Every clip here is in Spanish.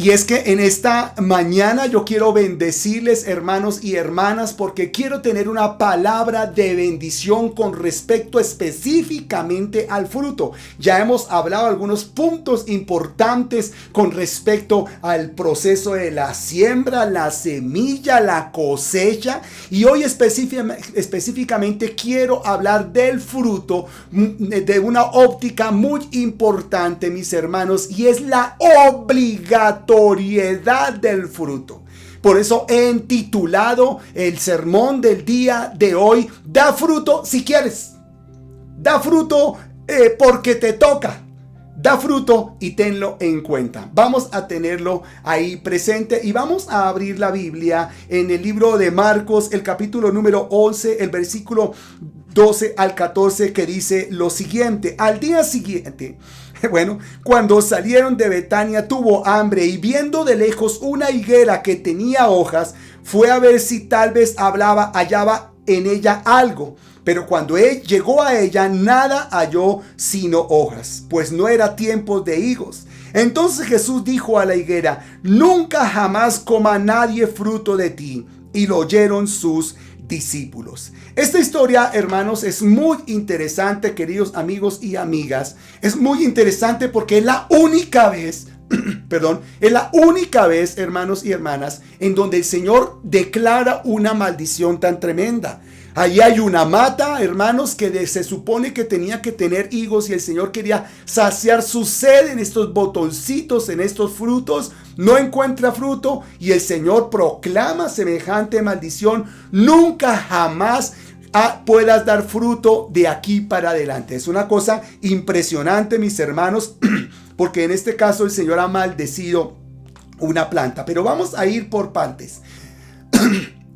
Y es que en esta mañana yo quiero bendecirles, hermanos y hermanas, porque quiero tener una palabra de bendición con respecto específicamente al fruto. Ya hemos hablado algunos puntos importantes con respecto al proceso de la siembra, la semilla, la cosecha, y hoy específicamente quiero hablar del fruto de una óptica muy importante, mis hermanos, y es la obligatoriedad del fruto. Por eso he intitulado el sermón del día de hoy: da fruto si quieres, da fruto porque te toca. Da fruto y tenlo en cuenta. Vamos a tenerlo ahí presente y vamos a abrir la Biblia en el libro de Marcos, el capítulo número 11, el versículo 12 al 14, que dice lo siguiente: al día siguiente, cuando salieron de Betania, tuvo hambre, y viendo de lejos una higuera que tenía hojas, fue a ver si tal vez hallaba en ella algo. Pero cuando él llegó a ella, nada halló sino hojas, pues no era tiempo de higos. Entonces Jesús dijo a la higuera: nunca jamás coma nadie fruto de ti. Y lo oyeron sus discípulos. Esta historia, hermanos, es muy interesante, queridos amigos y amigas. Es muy interesante porque es la única vez, es la única vez, hermanos y hermanas, en donde el Señor declara una maldición tan tremenda. Ahí hay una mata, hermanos, que se supone que tenía que tener higos, y el Señor quería saciar su sed en estos botoncitos, en estos frutos. No encuentra fruto y el Señor proclama semejante maldición: nunca jamás puedas dar fruto de aquí para adelante. Es una cosa impresionante, mis hermanos, porque en este caso el Señor ha maldecido una planta. Pero vamos a ir por partes.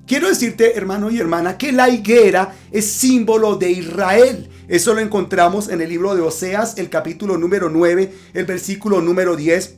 Quiero decirte, hermano y hermana, que la higuera es símbolo de Israel. Eso lo encontramos en el libro de Oseas, el capítulo número 9, el versículo número 10,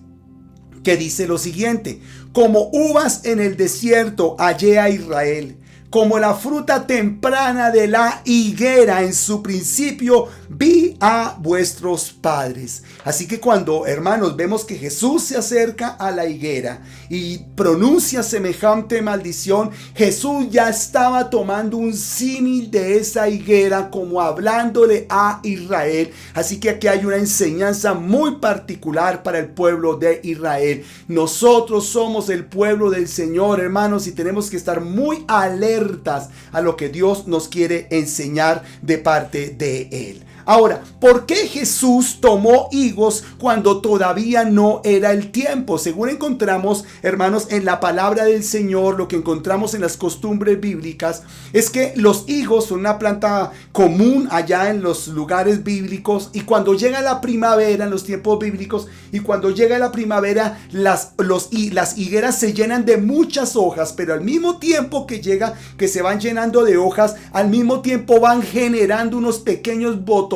que dice lo siguiente: como uvas en el desierto hallé a Israel, como la fruta temprana de la higuera en su principio vi a vuestros padres. Así que cuando, hermanos, vemos que Jesús se acerca a la higuera y pronuncia semejante maldición, Jesús ya estaba tomando un símil de esa higuera, como hablándole a Israel. Así que aquí hay una enseñanza muy particular para el pueblo de Israel. Nosotros somos el pueblo del Señor, hermanos, y tenemos que estar muy alertas a lo que Dios nos quiere enseñar de parte de Él. Ahora, ¿por qué Jesús tomó higos cuando todavía no era el tiempo? Según encontramos, hermanos, en la palabra del Señor, lo que encontramos en las costumbres bíblicas es que los higos son una planta común allá en los lugares bíblicos, y cuando llega la primavera, en los tiempos bíblicos, y cuando llega la primavera, las higueras se llenan de muchas hojas, pero al mismo tiempo que se van llenando de hojas, al mismo tiempo van generando unos pequeños botoncitos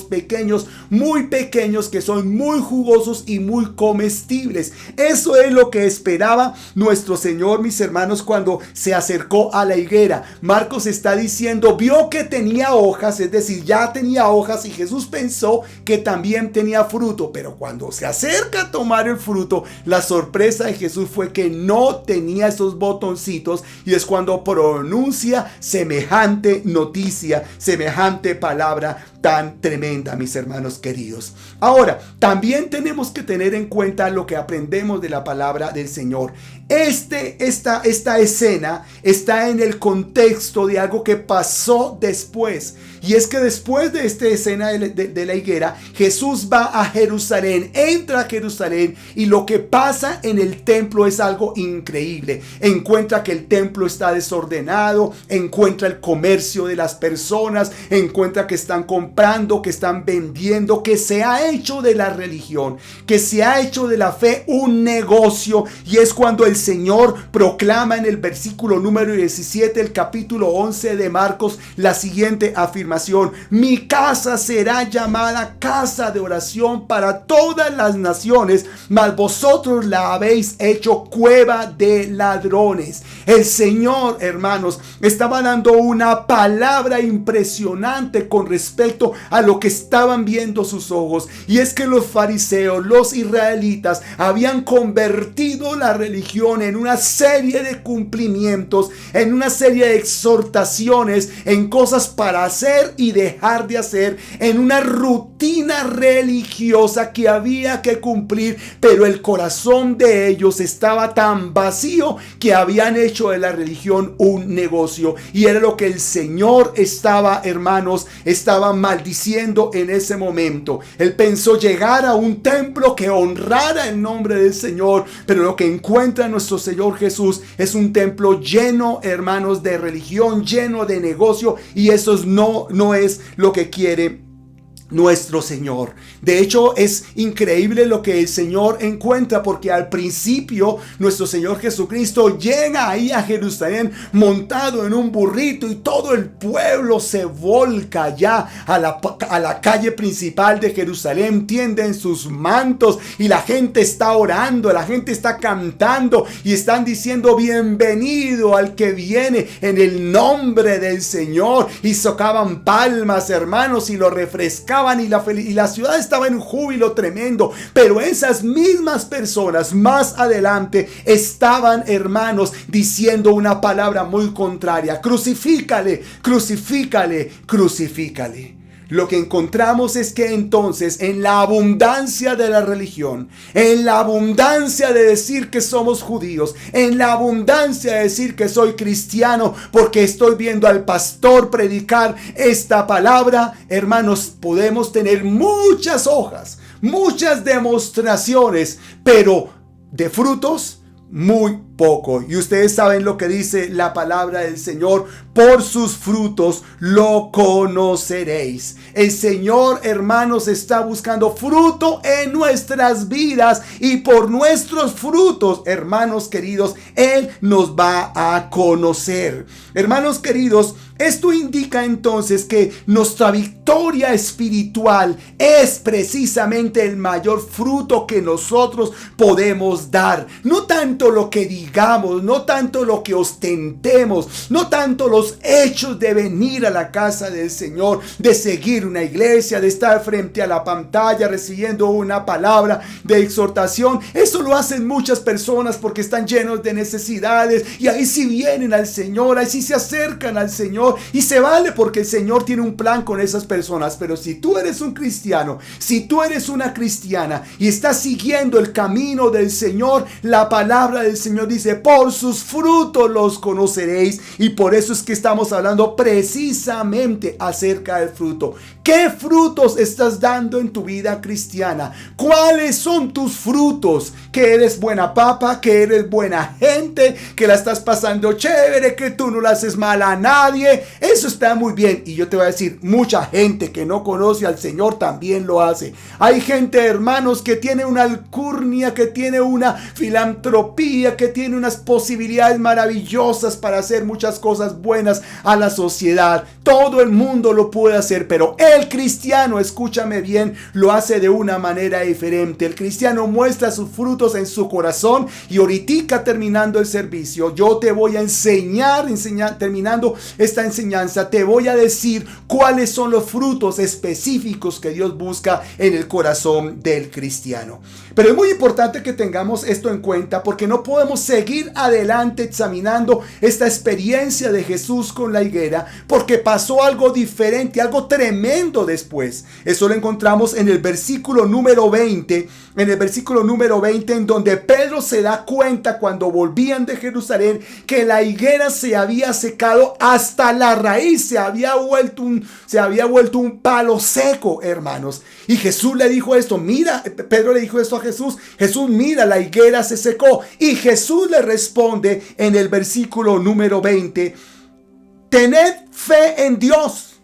pequeños, muy pequeños, que son muy jugosos y muy comestibles. Eso es lo que esperaba nuestro Señor, mis hermanos, cuando se acercó a la higuera. Marcos está diciendo, vio que tenía hojas, es decir, ya tenía hojas, y Jesús pensó que también tenía fruto, pero cuando se acerca a tomar el fruto, la sorpresa de Jesús fue que no tenía esos botoncitos, y es cuando pronuncia semejante noticia, semejante palabra tan tremenda, mis hermanos queridos. Ahora, también tenemos que tener en cuenta lo que aprendemos de la palabra del Señor. Esta escena está en el contexto de algo que pasó después. Y es que después de esta escena de la higuera, Jesús va a Jerusalén, entra a Jerusalén, y lo que pasa en el templo es algo increíble. Encuentra que el templo está desordenado, encuentra el comercio de las personas, encuentra que están comprando, que están vendiendo, que se ha hecho de la religión, que se ha hecho de la fe un negocio. Y es cuando el el Señor proclama en el versículo número 17, el capítulo 11 de Marcos, la siguiente afirmación: mi casa será llamada casa de oración para todas las naciones, mas vosotros la habéis hecho cueva de ladrones. El Señor, hermanos, estaba dando una palabra impresionante con respecto a lo que estaban viendo sus ojos, y es que los fariseos, los israelitas, habían convertido la religión en una serie de cumplimientos, en una serie de exhortaciones, en cosas para hacer y dejar de hacer, en una rutina religiosa que había que cumplir, pero el corazón de ellos estaba tan vacío que habían hecho de la religión un negocio, y era lo que el Señor estaba, hermanos, estaba maldiciendo en ese momento. Él pensó llegar a un templo que honrara el nombre del Señor, pero lo que encuentra nuestro Señor Jesús es un templo lleno, hermanos, de religión, lleno de negocio, y eso no es lo que quiere nuestro Señor. De hecho, es increíble lo que el Señor encuentra, porque al principio nuestro Señor Jesucristo llega ahí a Jerusalén montado en un burrito, y todo el pueblo se volca ya a la calle principal de Jerusalén, tienden sus mantos y la gente está orando, la gente está cantando y están diciendo: bienvenido al que viene en el nombre del Señor, y socaban palmas, hermanos, y lo refrescaban, y la ciudad estaba en un júbilo tremendo. Pero esas mismas personas más adelante estaban, hermanos, diciendo una palabra muy contraria: crucifícale, crucifícale, crucifícale. Lo que encontramos es que entonces, en la abundancia de la religión, en la abundancia de decir que somos judíos, en la abundancia de decir que soy cristiano porque estoy viendo al pastor predicar esta palabra, hermanos, podemos tener muchas hojas, muchas demostraciones, pero de frutos muy poco. Y ustedes saben lo que dice la palabra del Señor: por sus frutos lo conoceréis. El Señor, hermanos, está buscando fruto en nuestras vidas, y por nuestros frutos, hermanos queridos, Él nos va a conocer. Hermanos queridos, esto indica entonces que nuestra victoria espiritual es precisamente el mayor fruto que nosotros podemos dar. No tanto lo que digamos, no tanto lo que ostentemos, no tanto los hechos de venir a la casa del Señor, de seguir una iglesia, de estar frente a la pantalla recibiendo una palabra de exhortación. Eso lo hacen muchas personas porque están llenos de necesidades, y ahí sí vienen al Señor, ahí sí se acercan al Señor, y se vale, porque el Señor tiene un plan con esas personas. Pero si tú eres un cristiano, si tú eres una cristiana y estás siguiendo el camino del Señor, la palabra del Señor dice: por sus frutos los conoceréis. Y por eso es que estamos hablando precisamente acerca del fruto. ¿Qué frutos estás dando en tu vida cristiana? ¿Cuáles son tus frutos? Que eres buena papa, que eres buena gente, que la estás pasando chévere, que tú no le haces mal a nadie. Eso está muy bien. Y yo te voy a decir, mucha gente que no conoce al Señor también lo hace. Hay gente, hermanos, que tiene una alcurnia, que tiene una filantropía, que tiene unas posibilidades maravillosas para hacer muchas cosas buenas a la sociedad. Todo el mundo lo puede hacer, pero el cristiano, escúchame bien, lo hace de una manera diferente. El cristiano muestra sus frutos en su corazón, y ahorita, terminando el servicio, yo te voy a enseñar, terminando esta enseñanza, te voy a decir cuáles son los frutos específicos que Dios busca en el corazón del cristiano. Pero es muy importante que tengamos esto en cuenta, porque no podemos seguir adelante examinando esta experiencia de Jesús con la higuera, porque pasó algo diferente, algo tremendo después. Eso lo encontramos en el versículo número 20, en donde Pedro se da cuenta, cuando volvían de Jerusalén, que la higuera se había secado hasta la raíz, se había vuelto un palo seco, hermanos. Y Jesús le dijo esto, mira, Pedro le dijo esto a Jesús: Jesús, mira, la higuera se secó. Y Jesús le responde en el versículo número 20: tened fe en Dios,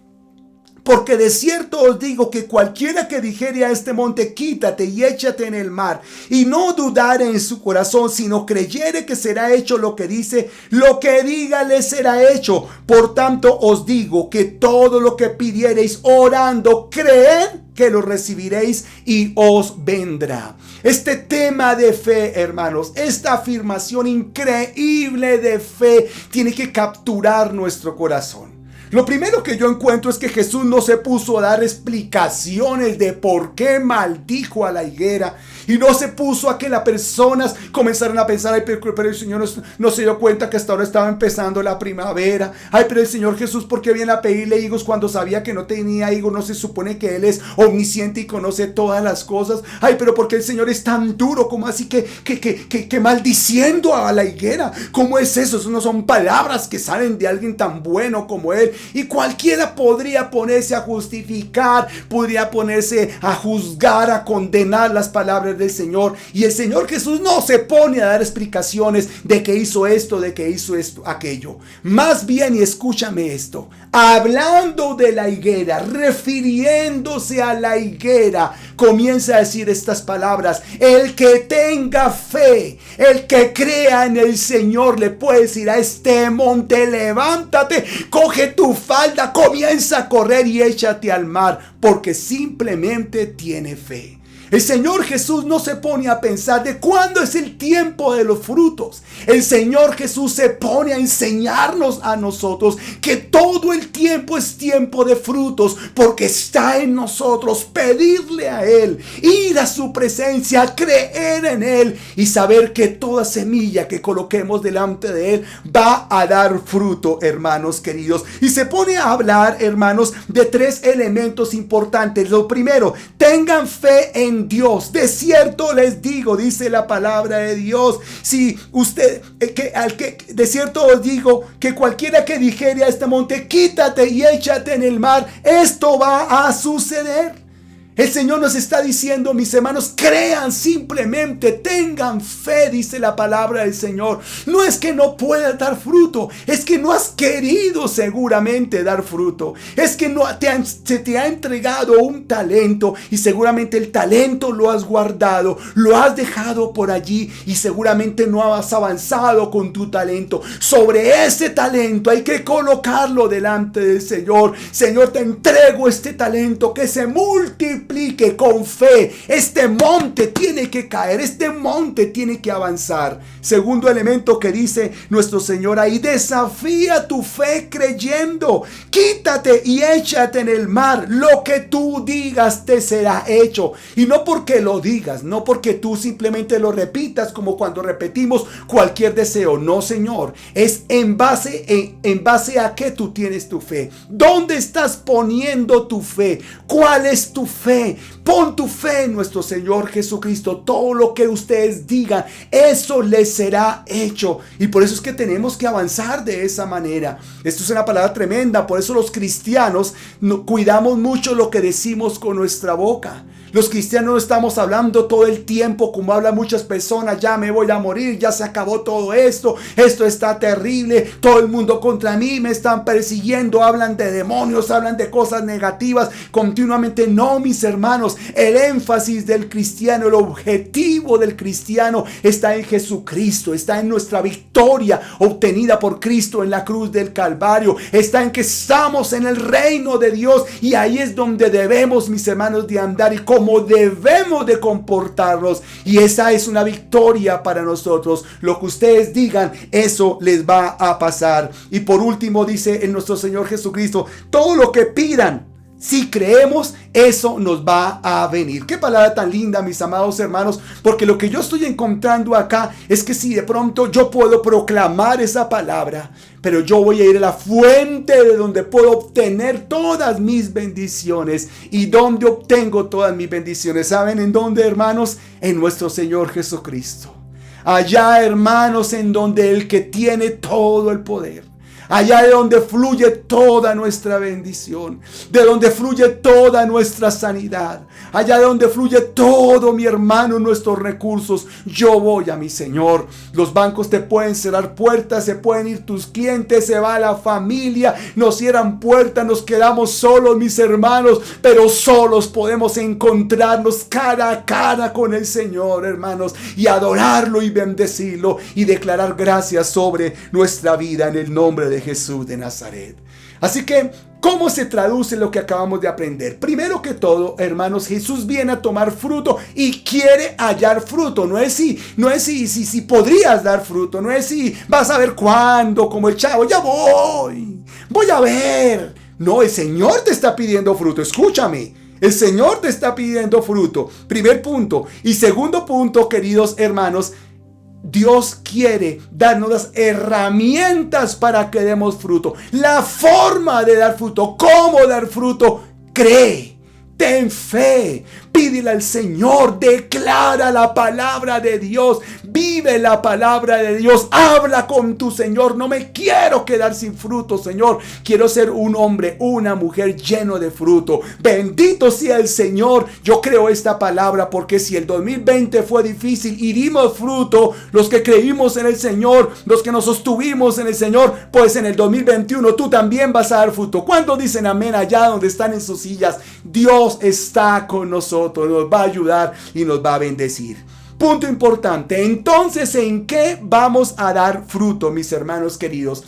Porque de cierto os digo que cualquiera que dijere a este monte, quítate y échate en el mar, y no dudare en su corazón, sino creyere que será hecho lo que dice, lo que diga le será hecho. Por tanto os digo que todo lo que pidiereis orando, creed que lo recibiréis y os vendrá. Este tema de fe, hermanos, esta afirmación increíble de fe tiene que capturar nuestro corazón. Lo primero que yo encuentro es que Jesús no se puso a dar explicaciones de por qué maldijo a la higuera. Y no se puso a que las personas comenzaran a pensar, ay, pero el Señor no se dio cuenta que hasta ahora estaba empezando la primavera. Ay, pero el Señor Jesús, ¿por qué viene a pedirle higos cuando sabía que no tenía higos? No se supone que Él es omnisciente y conoce todas las cosas. Ay, pero ¿por qué el Señor es tan duro? ¿Cómo así que maldiciendo a la higuera? ¿Cómo es eso? Eso no son palabras que salen de alguien tan bueno como Él. Y cualquiera podría ponerse a justificar, podría ponerse a juzgar, a condenar las palabras del Señor. Y el Señor Jesús no se pone a dar explicaciones de que hizo esto, de que hizo esto, aquello. Más bien, y escúchame esto, hablando de la higuera, refiriéndose a la higuera, comienza a decir estas palabras: el que tenga fe, el que crea en el Señor, le puede decir a este monte, levántate, coge tu falda, comienza a correr y échate al mar, porque simplemente tiene fe. El Señor Jesús no se pone a pensar de cuándo es el tiempo de los frutos. El Señor Jesús se pone a enseñarnos a nosotros que todo el tiempo es tiempo de frutos, porque está en nosotros pedirle a Él, ir a su presencia, creer en Él y saber que toda semilla que coloquemos delante de Él va a dar fruto, hermanos queridos. Y se pone a hablar, hermanos, de tres elementos importantes. Lo primero, tengan fe en Dios. De cierto les digo, dice la palabra de Dios, si usted, de cierto os digo que cualquiera que dijere a este monte, quítate y échate en el mar, esto va a suceder. El Señor nos está diciendo, mis hermanos, crean simplemente, tengan fe, dice la palabra del Señor. No es que no puedas dar fruto, es que no has querido seguramente dar fruto. Es que se te ha entregado un talento y seguramente el talento lo has guardado, lo has dejado por allí y seguramente no has avanzado con tu talento. Sobre ese talento hay que colocarlo delante del Señor. Señor, te entrego este talento, que se multiplique con fe. Este monte tiene que caer, este monte tiene que avanzar. Segundo elemento que dice nuestro Señor ahí: desafía tu fe creyendo. Quítate y échate en el mar. Lo que tú digas te será hecho. Y no porque lo digas, no porque tú simplemente lo repitas como cuando repetimos cualquier deseo. No, Señor, es en base a qué tú tienes tu fe. ¿Dónde estás poniendo tu fe? ¿Cuál es tu fe? Pon tu fe en nuestro Señor Jesucristo. Todo lo que ustedes digan, eso les será hecho. Y por eso es que tenemos que avanzar de esa manera. Esto es una palabra tremenda. Por eso los cristianos cuidamos mucho lo que decimos con nuestra boca. Los cristianos no estamos hablando todo el tiempo como hablan muchas personas: ya me voy a morir, ya se acabó todo esto, esto está terrible, todo el mundo contra mí, me están persiguiendo, hablan de demonios, hablan de cosas negativas continuamente. No, mis hermanos, el énfasis del cristiano, el objetivo del cristiano está en Jesucristo, está en nuestra victoria obtenida por Cristo en la cruz del Calvario, está en que estamos en el reino de Dios, y ahí es donde debemos, mis hermanos, de andar y como debemos de comportarnos, y esa es una victoria para nosotros. Lo que ustedes digan, eso les va a pasar. Y por último dice en nuestro Señor Jesucristo: todo lo que pidan, si creemos, eso nos va a venir. Qué palabra tan linda, mis amados hermanos, porque lo que yo estoy encontrando acá es que si de pronto yo puedo proclamar esa palabra, pero yo voy a ir a la fuente de donde puedo obtener todas mis bendiciones. ¿Y dónde obtengo todas mis bendiciones? ¿Saben en dónde, hermanos? En nuestro Señor Jesucristo. Allá, hermanos, en donde el que tiene todo el poder. allá de donde fluye toda nuestra bendición, de donde fluye toda nuestra sanidad, allá de donde fluye todo, mi hermano, nuestros recursos. Yo voy a mi Señor. Los bancos te pueden cerrar puertas, se pueden ir tus clientes, se va la familia, nos cierran puertas, nos quedamos solos, mis hermanos, pero solos podemos encontrarnos cara a cara con el Señor, hermanos, y adorarlo y bendecirlo y declarar gracias sobre nuestra vida en el nombre de Jesús de Nazaret. Así que, ¿cómo se traduce lo que acabamos de aprender? Primero que todo, hermanos, Jesús viene a tomar fruto y quiere hallar fruto. No es si podrías dar fruto, no es si vas a ver cuándo, como el chavo, ya voy a ver. No, el Señor te está pidiendo fruto, escúchame. El Señor te está pidiendo fruto. Primer punto. Y segundo punto, queridos hermanos, Dios quiere darnos las herramientas para que demos fruto. La forma de dar fruto, cómo dar fruto, cree, ten fe, pídele al Señor, declara la palabra de Dios, vive la palabra de Dios, habla con tu Señor. No me quiero quedar sin fruto, Señor, quiero ser un hombre, una mujer lleno de fruto. Bendito sea el Señor. Yo creo esta palabra porque si el 2020 fue difícil y dimos fruto, los que creímos en el Señor, los que nos sostuvimos en el Señor, pues en el 2021 tú también vas a dar fruto. ¿Cuántos dicen amén allá donde están en sus sillas? Dios está con nosotros, nos va a ayudar y nos va a bendecir. Punto importante. Entonces, ¿en qué vamos a dar fruto, mis hermanos queridos?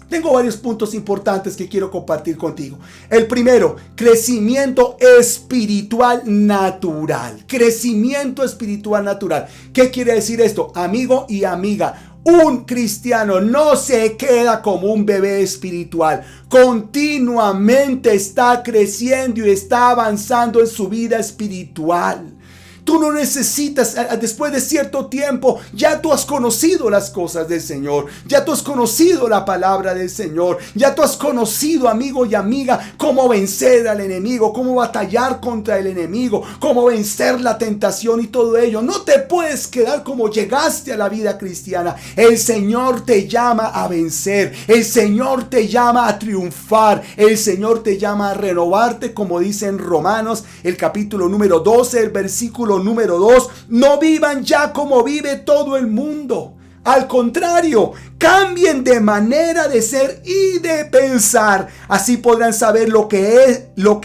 Tengo varios puntos importantes que quiero compartir contigo. El primero, crecimiento espiritual natural. Crecimiento espiritual natural. ¿Qué quiere decir esto? Amigo y amiga, un cristiano no se queda como un bebé espiritual. Continuamente está creciendo y está avanzando en su vida espiritual. Tú no necesitas, después de cierto tiempo, ya tú has conocido las cosas del Señor, ya tú has conocido la palabra del Señor, ya tú has conocido, amigo y amiga, cómo vencer al enemigo, cómo batallar contra el enemigo, cómo vencer la tentación y todo ello. No te puedes quedar como llegaste a la vida cristiana. El Señor te llama a vencer, el Señor te llama a triunfar, el Señor te llama a renovarte, como dice en Romanos, el capítulo número 12, el versículo número 2, no vivan ya como vive todo el mundo. Al contrario, cambien de manera de ser y de pensar. Así podrán saber qué es lo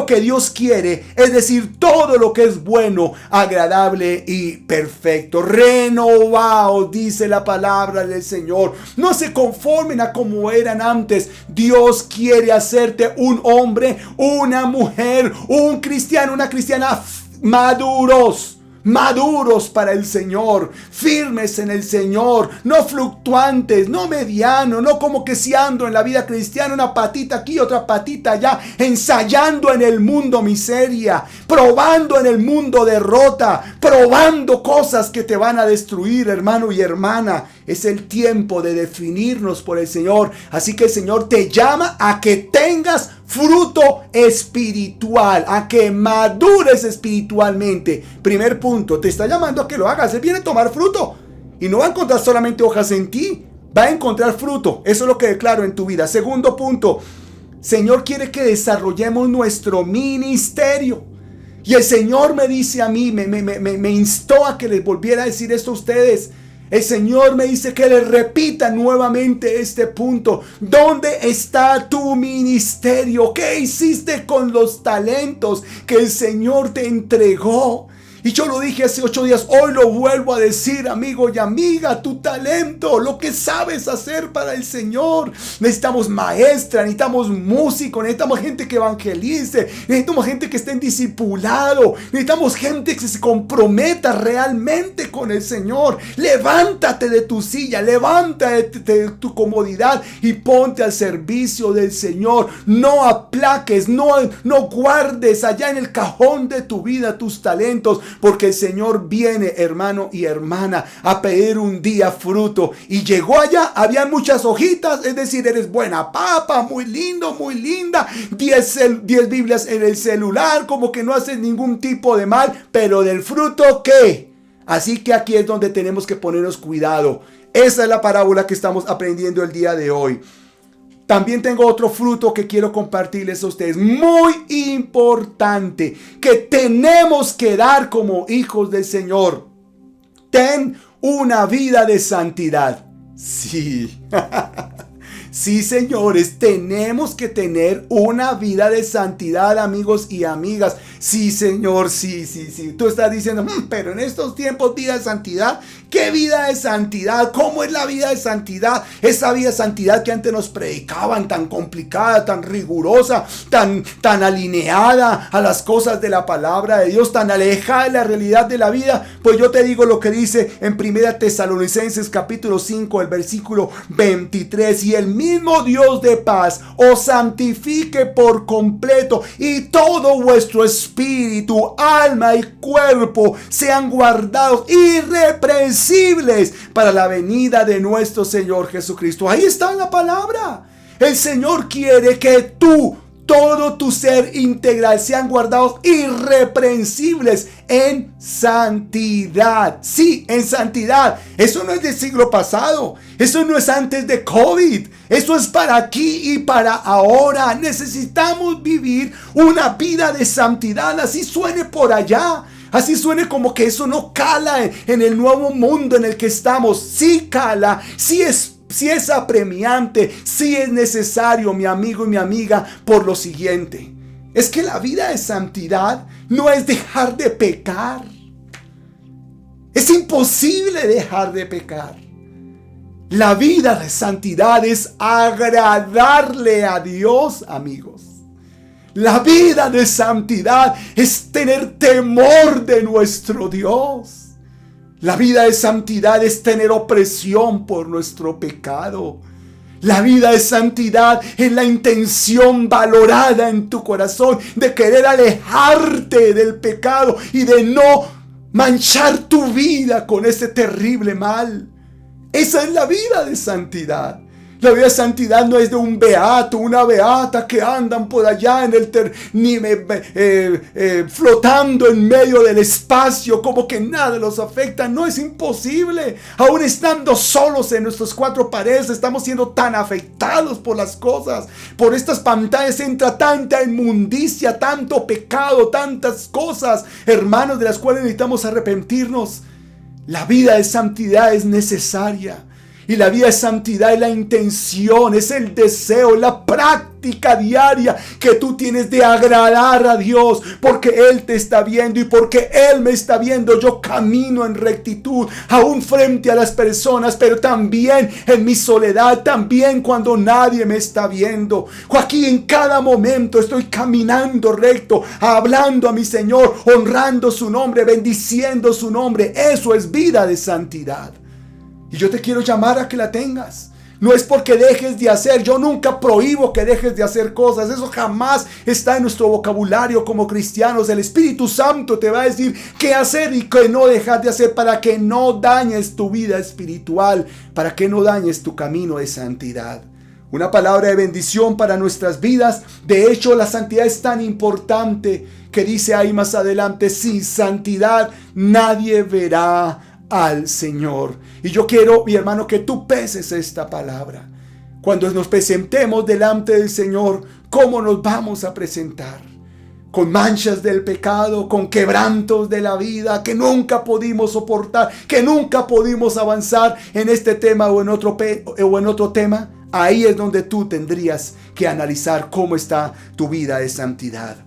que Dios quiere, es decir, todo lo que es bueno, agradable y perfecto. Renovaos, dice la palabra del Señor. No se conformen a como eran antes. Dios quiere hacerte un hombre, una mujer, un cristiano, una cristiana maduros para el Señor, firmes en el Señor, no fluctuantes, no medianos, no como que si ando en la vida cristiana una patita aquí, otra patita allá, ensayando en el mundo miseria, probando en el mundo derrota, probando cosas que te van a destruir, hermano y hermana. Es el tiempo de definirnos por el Señor. Así que el Señor te llama a que tengas fruto espiritual, a que madures espiritualmente. Primer punto, te está llamando a que lo hagas. Él viene a tomar fruto y no va a encontrar solamente hojas en ti, va a encontrar fruto. Eso es lo que declaro en tu vida. Segundo punto, Señor quiere que desarrollemos nuestro ministerio. Y el Señor me dice a mí, me instó a que les volviera a decir esto a ustedes. El Señor me dice que le repita nuevamente este punto. ¿Dónde está tu ministerio? ¿Qué hiciste con los talentos que el Señor te entregó? Y yo lo dije hace 8 días, hoy lo vuelvo a decir, amigo y amiga, tu talento, lo que sabes hacer para el Señor. Necesitamos maestras, necesitamos músicos, necesitamos gente que evangelice, necesitamos gente que esté en discipulado, necesitamos gente que se comprometa realmente con el Señor. Levántate de tu silla, levántate de tu comodidad y ponte al servicio del Señor. No aplaques, no guardes allá en el cajón de tu vida tus talentos, porque el Señor viene, hermano y hermana, a pedir un día fruto. Y llegó allá, había muchas hojitas, es decir, eres buena papa, muy lindo, muy linda, 10 Biblias en el celular, como que no haces ningún tipo de mal, pero del fruto, ¿qué? Así que aquí es donde tenemos que ponernos cuidado. Esa es la parábola que estamos aprendiendo el día de hoy. También tengo otro fruto que quiero compartirles a ustedes, muy importante, que tenemos que dar como hijos del Señor. Ten una vida de santidad. Sí. Sí, señores, tenemos que tener una vida de santidad, amigos y amigas. Sí, señor, sí. Tú estás diciendo, pero en estos tiempos, vida de santidad. ¿Qué vida de santidad? ¿Cómo es la vida de santidad? Esa vida de santidad que antes nos predicaban, tan complicada, tan rigurosa, tan alineada a las cosas de la palabra de Dios, tan alejada de la realidad de la vida. Pues yo te digo lo que dice en 1 Tesalonicenses capítulo 5, el versículo 23. Y el mismo Dios de paz os santifique por completo, y todo vuestro espíritu, alma y cuerpo sean guardados irreprensibles para la venida de nuestro Señor Jesucristo. Ahí está la palabra. El Señor quiere que todo tu ser integral sean guardados irreprensibles en santidad. Sí, en santidad. Eso no es del siglo pasado. Eso no es antes de COVID. Eso es para aquí y para ahora. Necesitamos vivir una vida de santidad. Así suene por allá. Así suene como que eso no cala en el nuevo mundo en el que estamos. Sí cala, sí es apremiante, sí es necesario, mi amigo y mi amiga, por lo siguiente. Es que la vida de santidad no es dejar de pecar. Es imposible dejar de pecar. La vida de santidad es agradarle a Dios, amigos. La vida de santidad es tener temor de nuestro Dios. La vida de santidad es tener opresión por nuestro pecado. La vida de santidad es la intención valorada en tu corazón de querer alejarte del pecado y de no manchar tu vida con ese terrible mal. Esa es la vida de santidad. La vida de santidad no es de un beato, una beata que andan por allá en el flotando en medio del espacio como que nada los afecta. No, es imposible. Aún estando solos en nuestras cuatro paredes, estamos siendo tan afectados por las cosas. Por estas pantallas entra tanta inmundicia, tanto pecado, tantas cosas, hermanos, de las cuales necesitamos arrepentirnos. La vida de santidad es necesaria. Y la vida de santidad es la intención, es el deseo, la práctica diaria que tú tienes de agradar a Dios, porque Él te está viendo y porque Él me está viendo. Yo camino en rectitud, aún frente a las personas, pero también en mi soledad, también cuando nadie me está viendo. Aquí en cada momento estoy caminando recto, hablando a mi Señor, honrando su nombre, bendiciendo su nombre. Eso es vida de santidad. Y yo te quiero llamar a que la tengas. No es porque dejes de hacer. Yo nunca prohíbo que dejes de hacer cosas. Eso jamás está en nuestro vocabulario como cristianos. El Espíritu Santo te va a decir qué hacer y qué no dejar de hacer para que no dañes tu vida espiritual, para que no dañes tu camino de santidad. Una palabra de bendición para nuestras vidas. De hecho, la santidad es tan importante que dice ahí más adelante: sin santidad nadie verá al Señor. Y yo quiero, mi hermano, que tú peses esta palabra. Cuando nos presentemos delante del Señor, ¿cómo nos vamos a presentar? Con manchas del pecado, con quebrantos de la vida que nunca pudimos soportar, que nunca pudimos avanzar en este tema o en otro tema. Ahí es donde tú tendrías que analizar cómo está tu vida de santidad.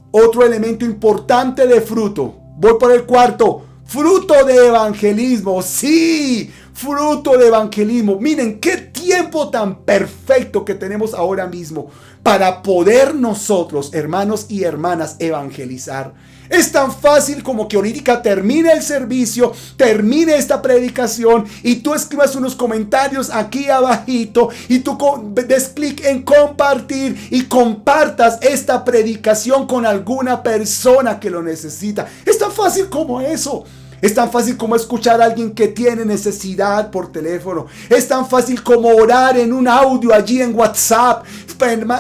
Otro elemento importante de fruto. Voy por el cuarto. Fruto de evangelismo. Sí, fruto de evangelismo. Miren qué tiempo tan perfecto que tenemos ahora mismo para poder nosotros, hermanos y hermanas, evangelizar. Es tan fácil como que ahorita termine el servicio, termine esta predicación y tú escribas unos comentarios aquí abajito y tú des clic en compartir y compartas esta predicación con alguna persona que lo necesita. Es tan fácil como eso. Es tan fácil como escuchar a alguien que tiene necesidad por teléfono. Es tan fácil como orar en un audio allí en WhatsApp.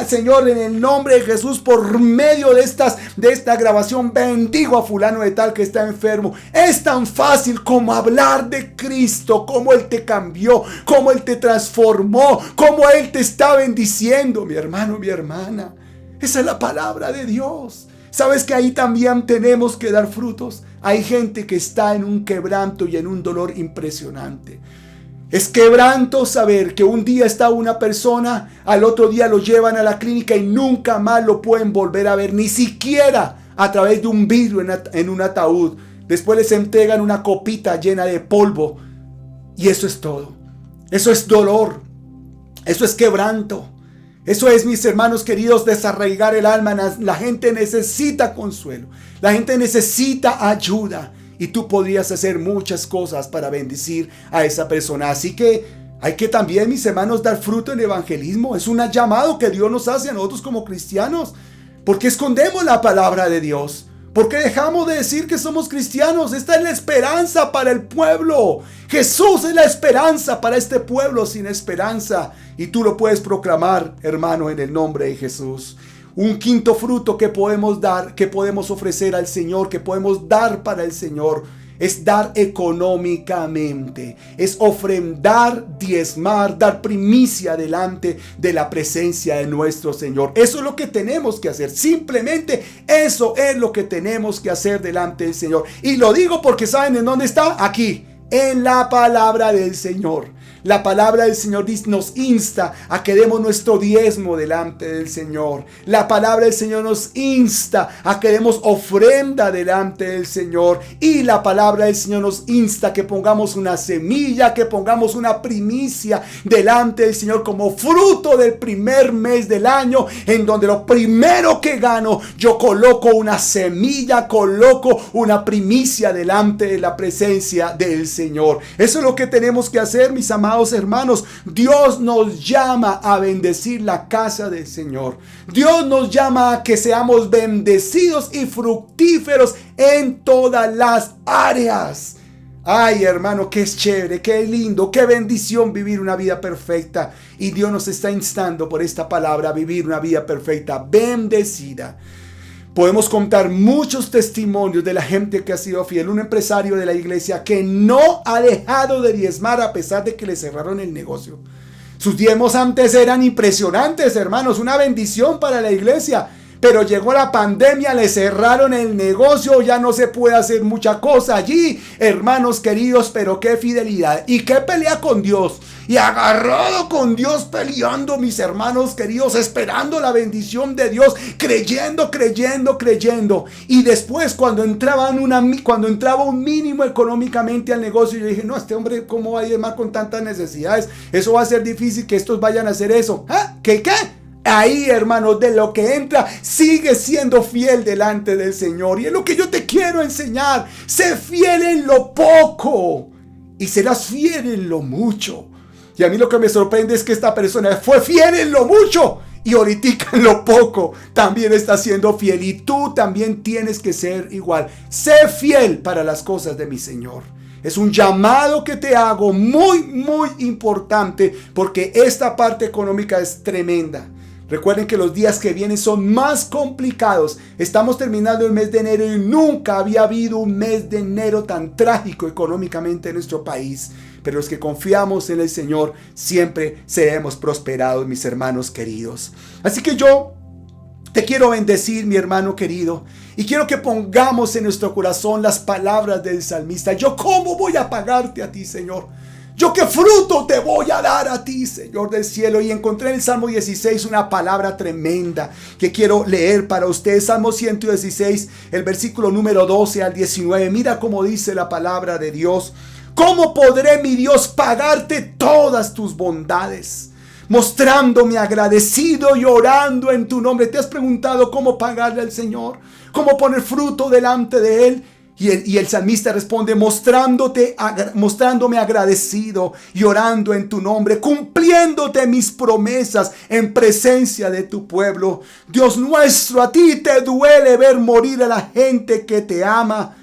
Señor, en el nombre de Jesús, por medio de esta grabación, bendigo a fulano de tal que está enfermo. Es tan fácil como hablar de Cristo, cómo Él te cambió, cómo Él te transformó, cómo Él te está bendiciendo, mi hermano, mi hermana. Esa es la palabra de Dios. ¿Sabes que ahí también tenemos que dar frutos? Hay gente que está en un quebranto y en un dolor impresionante. Es quebranto saber que un día está una persona, al otro día lo llevan a la clínica y nunca más lo pueden volver a ver, ni siquiera a través de un vidrio en un ataúd. Después les entregan una copita llena de polvo y eso es todo. Eso es dolor. Eso es quebranto. Eso es, mis hermanos queridos, desarraigar el alma. La gente necesita consuelo. La gente necesita ayuda. Y tú podrías hacer muchas cosas para bendecir a esa persona. Así que hay que también, mis hermanos, dar fruto en el evangelismo. Es un llamado que Dios nos hace a nosotros como cristianos. ¿Por qué escondemos la palabra de Dios? ¿Por qué dejamos de decir que somos cristianos? Esta es la esperanza para el pueblo. Jesús es la esperanza para este pueblo sin esperanza. Y tú lo puedes proclamar, hermano, en el nombre de Jesús. Un quinto fruto que podemos dar, que podemos ofrecer al Señor, que podemos dar para el Señor, es dar económicamente, es ofrendar, diezmar, dar primicia delante de la presencia de nuestro Señor. Eso es lo que tenemos que hacer, simplemente eso es lo que tenemos que hacer delante del Señor. Y lo digo porque ¿saben en dónde está? Aquí, en la palabra del Señor. La palabra del Señor nos insta a que demos nuestro diezmo delante del Señor. La palabra del Señor nos insta a que demos ofrenda delante del Señor. Y la palabra del Señor nos insta a que pongamos una semilla, que pongamos una primicia delante del Señor como fruto del primer mes del año, en donde lo primero que gano, yo coloco una semilla, coloco una primicia delante de la presencia del Señor. Eso es lo que tenemos que hacer, mis amados hermanos. Dios nos llama a bendecir la casa del Señor. Dios nos llama a que seamos bendecidos y fructíferos en todas las áreas. Ay, hermano, qué chévere, qué lindo, qué bendición vivir una vida perfecta. Y Dios nos está instando por esta palabra a vivir una vida perfecta, bendecida. Podemos contar muchos testimonios de la gente que ha sido fiel. Un empresario de la iglesia que no ha dejado de diezmar a pesar de que le cerraron el negocio. Sus diezmos antes eran impresionantes, hermanos, una bendición para la iglesia. Pero llegó la pandemia, le cerraron el negocio, ya no se puede hacer mucha cosa allí, hermanos queridos, pero qué fidelidad y qué pelea con Dios. Y agarrado con Dios, peleando, mis hermanos queridos, esperando la bendición de Dios, creyendo. Y después cuando entraba un mínimo económicamente al negocio, yo dije, no, este hombre, ¿cómo va a diezmar con tantas necesidades? Eso va a ser difícil que estos vayan a hacer eso. ¿Ah? ¿Qué? Ahí, hermanos, de lo que entra, sigue siendo fiel delante del Señor. Y es lo que yo te quiero enseñar. Sé fiel en lo poco y serás fiel en lo mucho. Y a mí lo que me sorprende es que esta persona fue fiel en lo mucho y ahorita en lo poco también está siendo fiel. Y tú también tienes que ser igual. Sé fiel para las cosas de mi Señor. Es un llamado que te hago muy, muy importante porque esta parte económica es tremenda. Recuerden que los días que vienen son más complicados. Estamos terminando el mes de enero y nunca había habido un mes de enero tan trágico económicamente en nuestro país. Pero los que confiamos en el Señor siempre seremos prosperados, mis hermanos queridos. Así que yo te quiero bendecir, mi hermano querido. Y quiero que pongamos en nuestro corazón las palabras del salmista. Yo, ¿cómo voy a pagarte a ti, Señor? Yo, ¿qué fruto te voy a dar a ti, Señor del cielo? Y encontré en el Salmo 16 una palabra tremenda que quiero leer para ustedes. Salmo 116, el versículo número 12 al 19. Mira cómo dice la palabra de Dios. ¿Cómo podré, mi Dios, pagarte todas tus bondades? Mostrándome agradecido y orando en tu nombre. ¿Te has preguntado cómo pagarle al Señor? ¿Cómo poner fruto delante de Él? Y el salmista responde, mostrándome agradecido y orando en tu nombre, cumpliéndote mis promesas en presencia de tu pueblo. Dios nuestro, a ti te duele ver morir a la gente que te ama.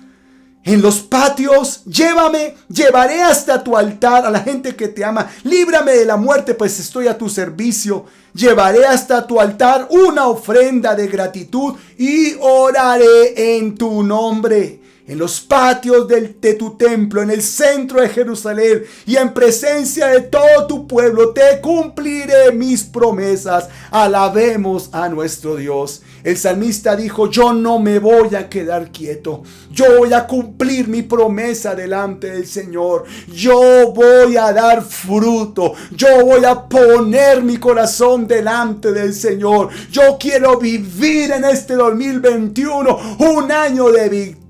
En los patios, llevaré hasta tu altar a la gente que te ama. Líbrame de la muerte, pues estoy a tu servicio. Llevaré hasta tu altar una ofrenda de gratitud y oraré en tu nombre. En los patios de tu templo, en el centro de Jerusalén y en presencia de todo tu pueblo, te cumpliré mis promesas. Alabemos a nuestro Dios. El salmista dijo: yo no me voy a quedar quieto. Yo voy a cumplir mi promesa delante del Señor. Yo voy a dar fruto. Yo voy a poner mi corazón delante del Señor. Yo quiero vivir en este 2021 un año de victoria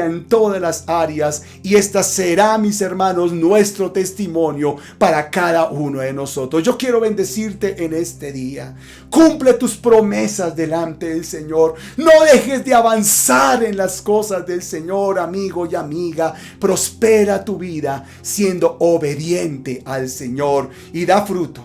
en todas las áreas, y esta será, mis hermanos, nuestro testimonio para cada uno de nosotros. Yo quiero bendecirte en este día. Cumple tus promesas delante del Señor. No dejes de avanzar en las cosas del Señor, amigo y amiga. Prospera tu vida siendo obediente al Señor y da fruto.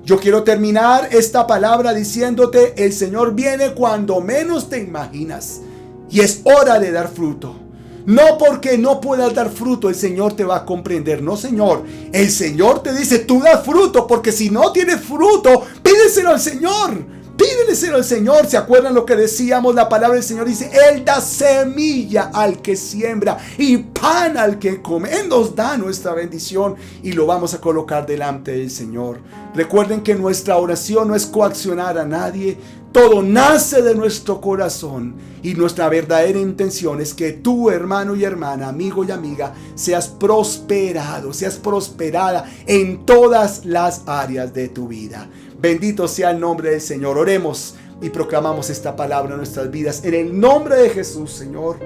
Yo quiero terminar esta palabra diciéndote: el Señor viene cuando menos te imaginas. Y es hora de dar fruto. No porque no puedas dar fruto el Señor te va a comprender. No, Señor. El Señor te dice: tú das fruto, porque si no tienes fruto, pídeselo al Señor. Pídeselo al Señor. ¿Se acuerdan lo que decíamos? La palabra del Señor dice: Él da semilla al que siembra y pan al que come. Él nos da nuestra bendición y lo vamos a colocar delante del Señor. Recuerden que nuestra oración no es coaccionar a nadie. Todo nace de nuestro corazón, y nuestra verdadera intención es que tú, hermano y hermana, amigo y amiga, seas prosperado, seas prosperada en todas las áreas de tu vida. Bendito sea el nombre del Señor. Oremos y proclamamos esta palabra en nuestras vidas. En el nombre de Jesús, Señor,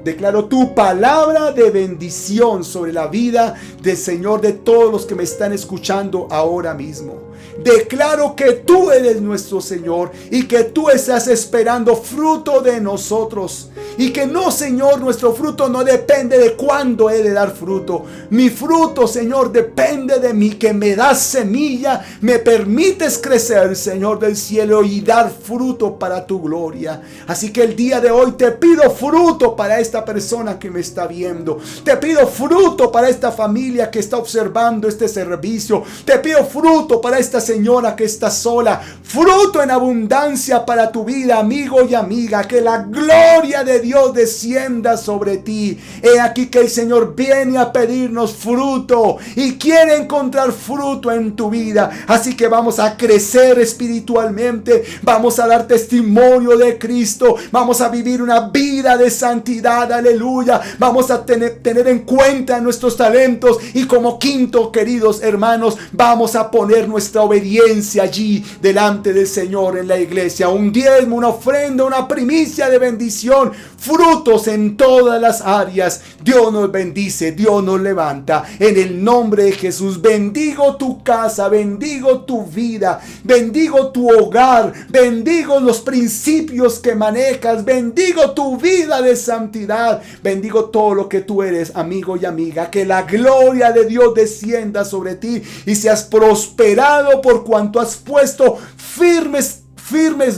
declaro tu palabra de bendición sobre la vida del Señor, de todos los que me están escuchando ahora mismo. Declaro que tú eres nuestro Señor y que tú estás esperando fruto de nosotros. Y que no, Señor, nuestro fruto no depende de cuándo he de dar fruto. Mi fruto, Señor, depende de mí, que me das semilla, me permites crecer, Señor del cielo, y dar fruto para tu gloria. Así que el día de hoy te pido fruto para esta persona que me está viendo. Te pido fruto para esta familia que está observando este servicio. Te pido fruto para esta señora que está sola. Fruto en abundancia para tu vida, amigo y amiga. Que la gloria de Dios descienda sobre ti. He aquí que el Señor viene a pedirnos fruto y quiere encontrar fruto en tu vida. Así que vamos a crecer espiritualmente. Vamos a dar testimonio de Cristo. Vamos a vivir una vida de santidad. Aleluya. Vamos a tener en cuenta nuestros talentos. Y como quinto, queridos hermanos, vamos a poner nuestra obediencia allí delante del Señor en la iglesia. Un diezmo, una ofrenda, una primicia de bendición. Frutos en todas las áreas. Dios nos bendice, Dios nos levanta. En el nombre de Jesús, bendigo tu casa, bendigo tu vida, bendigo tu hogar, bendigo los principios que manejas, bendigo tu vida de santidad, bendigo todo lo que tú eres, amigo y amiga. Que la gloria de Dios descienda sobre ti y seas prosperado por cuanto has puesto firmes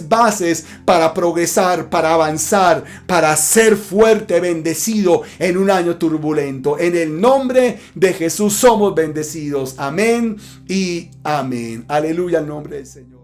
bases para progresar, para avanzar, para ser fuerte, bendecido en un año turbulento. En el nombre de Jesús somos bendecidos. Amén y amén. Aleluya, al nombre del Señor.